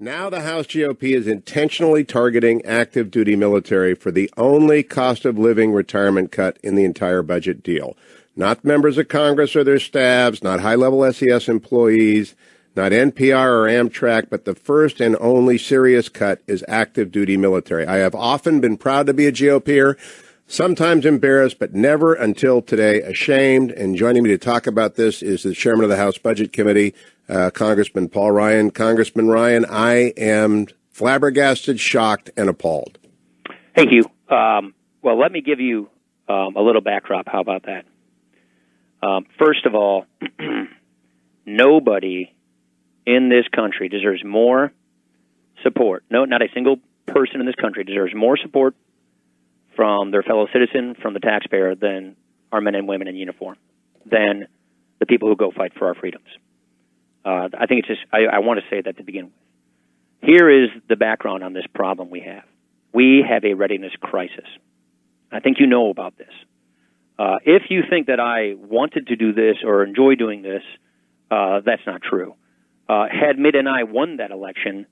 Now the House GOP is intentionally targeting active duty military for the only cost of living retirement cut in the entire budget deal. Not members of Congress or their staffs, not high-level SES employees, not NPR or Amtrak, but the first and only serious cut is active duty military. I have often been proud to be a GOPer, sometimes embarrassed, but never until today ashamed. And joining me to talk about this is the chairman of the House Budget Committee, Congressman Paul Ryan. Congressman Ryan, I am flabbergasted, shocked, and appalled. Thank you. Well, let me give you a little backdrop. How about that? First of all, nobody in this country deserves more support. No, not a single person in this country deserves more support from their fellow citizen, from the taxpayer, than our men and women in uniform, than the people who go fight for our freedoms. I think it's just, I want to say that to begin with. Here is the background on this problem we have. We have a readiness crisis. I think you know about this. If you think that I wanted to do this or enjoy doing this, that's not true. Had Mitt and I won that election,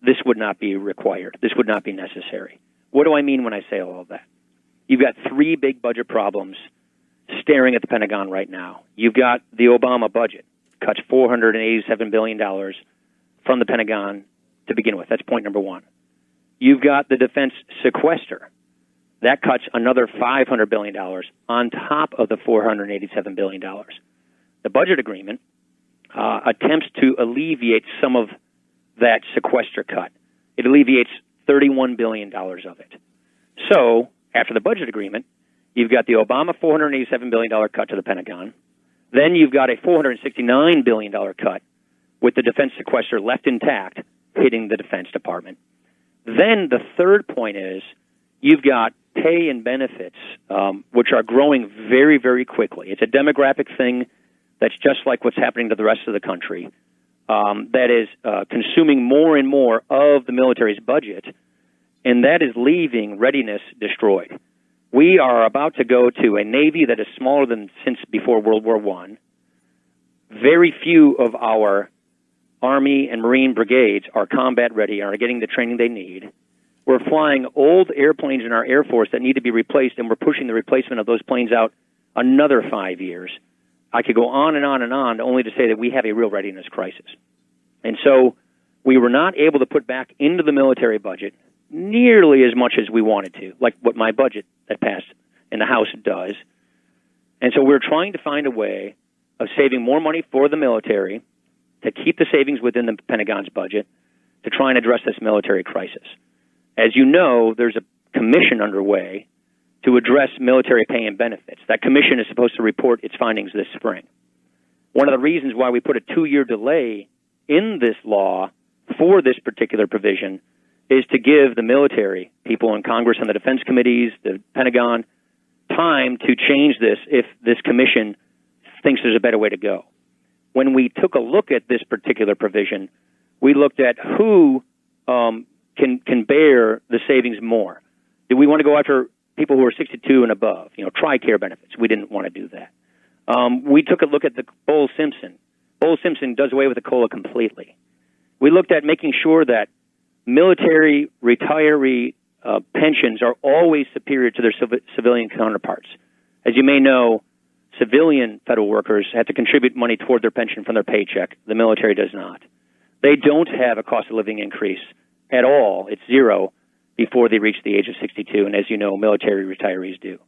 this would not be required. This would not be necessary. What do I mean when I say all of that? You've got three big budget problems staring at the Pentagon right now. You've got the Obama budget, cuts $487 billion from the Pentagon to begin with. That's point number one. You've got the defense sequester. That cuts another $500 billion on top of the $487 billion. The budget agreement attempts to alleviate some of that sequester cut. It alleviates $31 billion of it. So, after the budget agreement, you've got the Obama $487 billion cut to the Pentagon. Then you've got a $469 billion cut with the defense sequester left intact, hitting the Defense Department. Then the third point is you've got pay and benefits, which are growing very, very quickly. It's a demographic thing that's just like what's happening to the rest of the country, that is consuming more and more of the military's budget, and that is leaving readiness destroyed. We are about to go to a Navy that is smaller than since before World War I. Very few of our Army and Marine brigades are combat ready and are getting the training they need. We're flying old airplanes in our Air Force that need to be replaced, and we're pushing the replacement of those planes out another 5 years. I could go on and on and on, only to say that we have a real readiness crisis. And so we were not able to put back into the military budget nearly as much as we wanted to, like what my budget that passed in the House does. And so we're trying to find a way of saving more money for the military to keep the savings within the Pentagon's budget to try and address this military crisis. As you know, there's a commission underway to address military pay and benefits. That commission is supposed to report its findings this spring. One of the reasons why we put a 2-year delay in this law for this particular provision is to give the military, people in Congress and the defense committees, the Pentagon, time to change this if this commission thinks there's a better way to go. When we took a look at this particular provision, we looked at who can bear the savings more. Do we want to go after people who are 62 and above, TRICARE benefits? We didn't want to do that. We took a look at the Bowles-Simpson. Bowles-Simpson does away with the COLA completely. We looked at making sure that military retiree pensions are always superior to their civilian counterparts. As you may know, civilian federal workers have to contribute money toward their pension from their paycheck. The military does not. They don't have a cost of living increase at all. It's zero before they reach the age of 62, and as you know, military retirees do.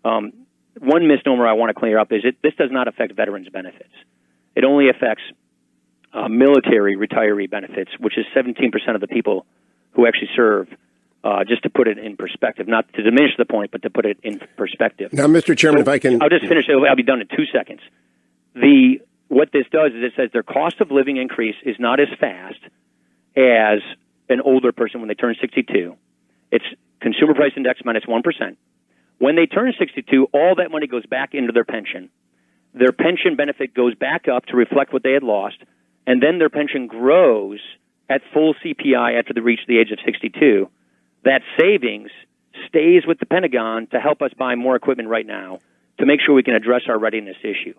One misnomer I want to clear up is this does not affect veterans' benefits. It only affects military retiree benefits, which is 17% of the people who actually serve, just to put it in perspective, not to diminish the point, but to put it in perspective. Now, Mr. Chairman, if I can... I'll just finish. I'll be done in 2 seconds. What this does is it says their cost of living increase is not as fast as an older person when they turn 62. It's consumer price index minus 1%. When they turn 62, all that money goes back into their pension. Their pension benefit goes back up to reflect what they had lost, and then their pension grows at full CPI after they reach the age of 62. That savings stays with the Pentagon to help us buy more equipment right now to make sure we can address our readiness issue.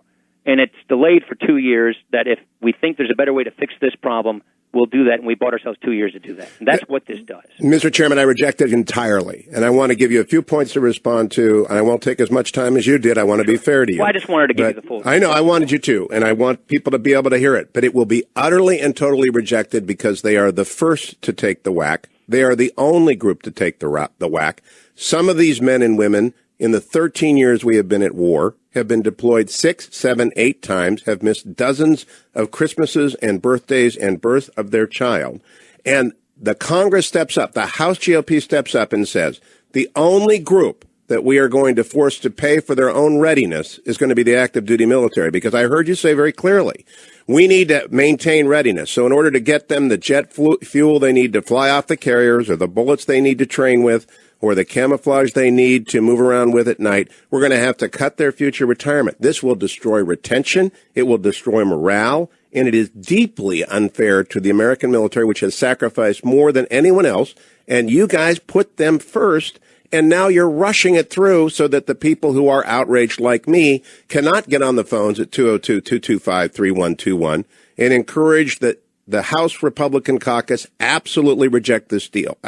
And it's delayed for 2 years, that if we think there's a better way to fix this problem, we'll do that, and we bought ourselves 2 years to do that. And that's what this does. Mr. Chairman, I reject it entirely, and I want to give you a few points to respond to, and I won't take as much time as you did. I want to be fair to you. Well, I just wanted to give you the full... I know, I wanted you to, and I want people to be able to hear it, but it will be utterly and totally rejected because they are the first to take the whack. They are the only group to take the whack. Some of these men and women, in the 13 years we have been at war, have been deployed 6, 7, 8 times, have missed dozens of Christmases and birthdays and birth of their child. And the Congress steps up, the House GOP steps up and says, the only group that we are going to force to pay for their own readiness is going to be the active duty military. Because I heard you say very clearly, we need to maintain readiness. So in order to get them the jet fuel they need to fly off the carriers, or the bullets they need to train with, or the camouflage they need to move around with at night, we're going to have to cut their future retirement. This will destroy retention. It will destroy morale. And it is deeply unfair to the American military, which has sacrificed more than anyone else. And you guys put them first. And now you're rushing it through so that the people who are outraged like me cannot get on the phones at 202-225-3121 and encourage that the House Republican caucus absolutely reject this deal.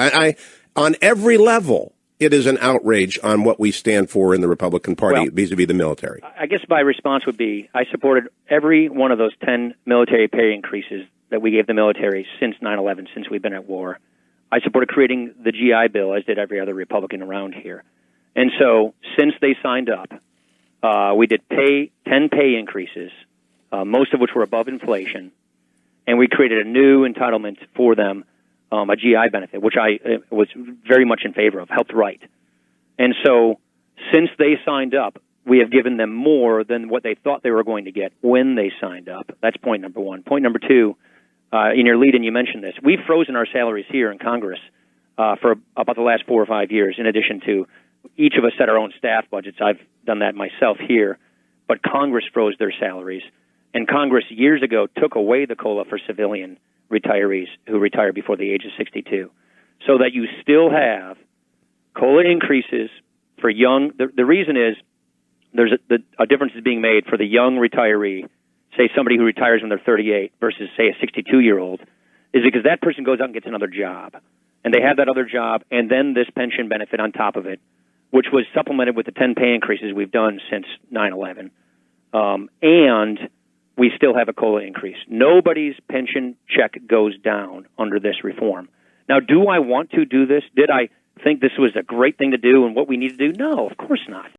On every level, it is an outrage on what we stand for in the Republican Party vis-a-vis the military. I guess my response would be I supported every one of those 10 military pay increases that we gave the military since 9/11, since we've been at war. I supported creating the GI Bill, as did every other Republican around here. And so since they signed up, we did 10 pay increases, most of which were above inflation, and we created a new entitlement for them, a GI benefit, which I was very much in favor of, helped write. And so since they signed up, we have given them more than what they thought they were going to get when they signed up. That's point number one. Point number two, in your lead-in, you mentioned this. We've frozen our salaries here in Congress for about the last 4 or 5 years, in addition to each of us set our own staff budgets. I've done that myself here. But Congress froze their salaries. And Congress years ago took away the COLA for civilian retirees who retire before the age of 62, so that you still have COLA increases for young. The reason is there's a difference is being made for the young retiree, say somebody who retires when they're 38 versus, say, a 62-year-old, is because that person goes out and gets another job. And they have that other job and then this pension benefit on top of it, which was supplemented with the 10 pay increases we've done since 9/11. And we still have a COLA increase. Nobody's pension check goes down under this reform. Now, do I want to do this? Did I think this was a great thing to do and what we need to do? No, of course not.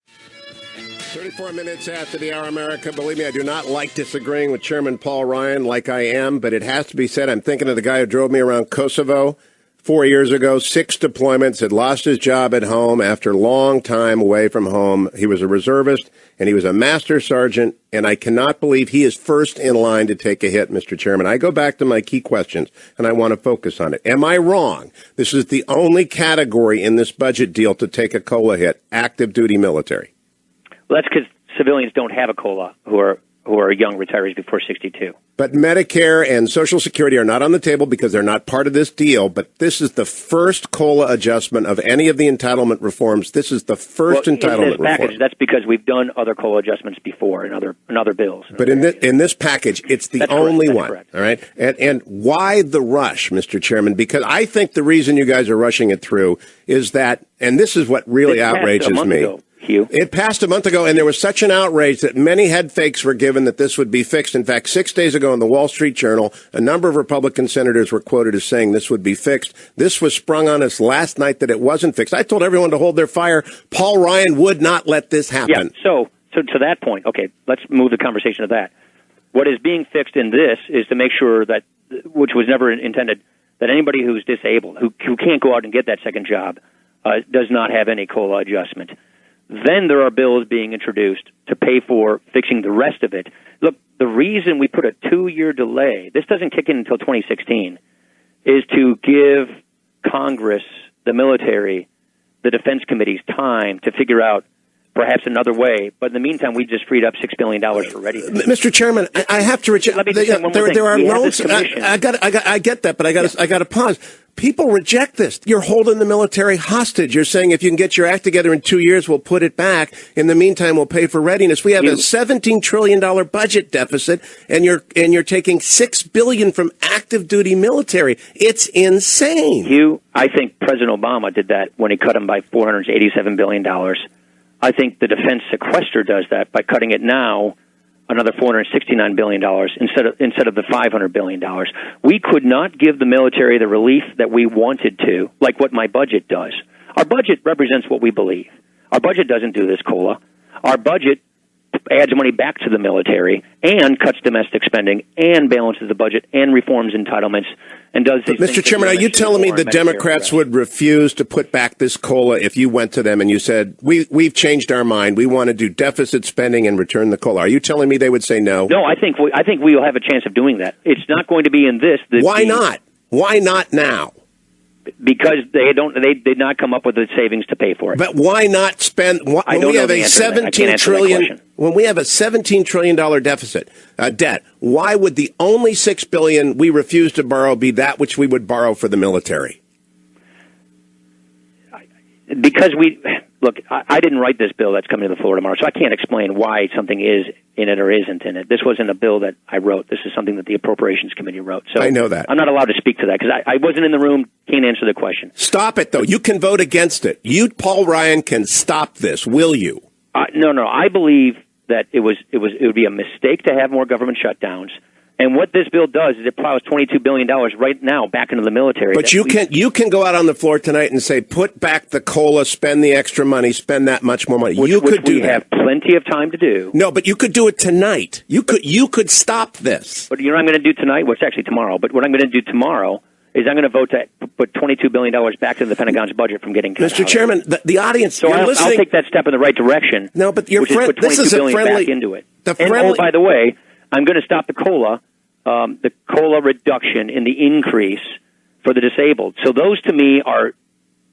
34 minutes after the hour, America. Believe me, I do not like disagreeing with Chairman Paul Ryan like I am, but it has to be said. I'm thinking of the guy who drove me around Kosovo 4 years ago, 6 deployments, had lost his job at home after a long time away from home. He was a reservist, and he was a master sergeant, and I cannot believe he is first in line to take a hit, Mr. Chairman. I go back to my key questions, and I want to focus on it. Am I wrong? This is the only category in this budget deal to take a COLA hit, active duty military. Well, that's because civilians don't have a COLA who are young retirees before 62. But Medicare and Social Security are not on the table because they're not part of this deal. But this is the first COLA adjustment of any of the entitlement reforms. This is the first entitlement in this package, reform. That's because we've done other COLA adjustments before in other bills. But in this package, it's the only one. Correct. All right. And why the rush, Mr. Chairman? Because I think the reason you guys are rushing it through is that, and this is what really outrages me. Hugh. It passed a month ago, and there was such an outrage that many head fakes were given that this would be fixed. In fact, 6 days ago in the Wall Street Journal, a number of Republican senators were quoted as saying this would be fixed. This was sprung on us last night that it wasn't fixed. I told everyone to hold their fire. Paul Ryan would not let this happen. Yeah, so to that point, okay, let's move the conversation to that. What is being fixed in this is to make sure that, which was never intended, that anybody who's disabled, who can't go out and get that second job, does not have any COLA adjustment. Then there are bills being introduced to pay for fixing the rest of it. Look, the reason we put a 2-year delay, this doesn't kick in until 2016, is to give Congress, the military, the defense committees time to figure out perhaps another way. But in the meantime, we just freed up $6 billion for readiness. Mr. Chairman, I have to reject. Let me just say one more thing. There are We loans. have this commission. I get that, but I got to pause. People reject this. You're holding the military hostage. You're saying if you can get your act together in 2 years, we'll put it back. In the meantime, we'll pay for readiness. We have a $17 trillion budget deficit, and you're taking $6 billion from active duty military. It's insane. Hugh, I think President Obama did that when he cut them by $487 billion. I think the defense sequester does that by cutting it now another $469 billion instead of the $500 billion. We could not give the military the relief that we wanted to, like what my budget does. Our budget represents what we believe. Our budget doesn't do this, COLA. Our budget adds money back to the military and cuts domestic spending and balances the budget and reforms entitlements and does these things. Mr. Chairman, are you telling me the Democrats would refuse to put back this COLA if you went to them and you said, we've changed our mind, we want to do deficit spending and return the COLA? Are you telling me they would say no? No, I think we will have a chance of doing that. It's not going to be in this. Why not? Why not now? Because they did not come up with the savings to pay for it. But why not spend? When we have a $17 trillion deficit debt, why would the only $6 billion we refuse to borrow be that which we would borrow for the military? Because I didn't write this bill that's coming to the floor tomorrow, so I can't explain why something is in it or isn't in it. This wasn't a bill that I wrote. This is something that the Appropriations Committee wrote. So I know that. I'm not allowed to speak to that because I wasn't in the room, can't answer the question. Stop it, though. You can vote against it. You, Paul Ryan, can stop this, will you? No. I believe that it would be a mistake to have more government shutdowns. And what this bill does is it plows $22 billion right now back into the military. But you can go out on the floor tonight and say, put back the COLA, spend the extra money, spend that much more money. Which we have plenty of time to do. No, but you could do it tonight. You could stop this. But you know what I'm going to do tonight? Well, it's actually tomorrow. But what I'm going to do tomorrow is I'm going to vote to put $22 billion back into the Pentagon's budget from getting cut. Mr. Chairman, the audience, so I'll take that step in the right direction. No, but this is a friendly back into it. And by the way, I'm going to stop the COLA reduction in the increase for the disabled. So those, to me, are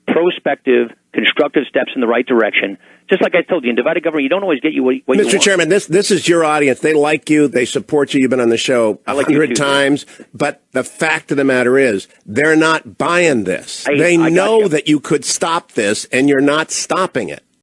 prospective, constructive steps in the right direction. Just like I told you, in divided government, you don't always get what you want. Mr. Chairman, this is your audience. They like you. They support you. You've been on the show 100 times. But the fact of the matter is, they're not buying this. They know that you could stop this, and you're not stopping it.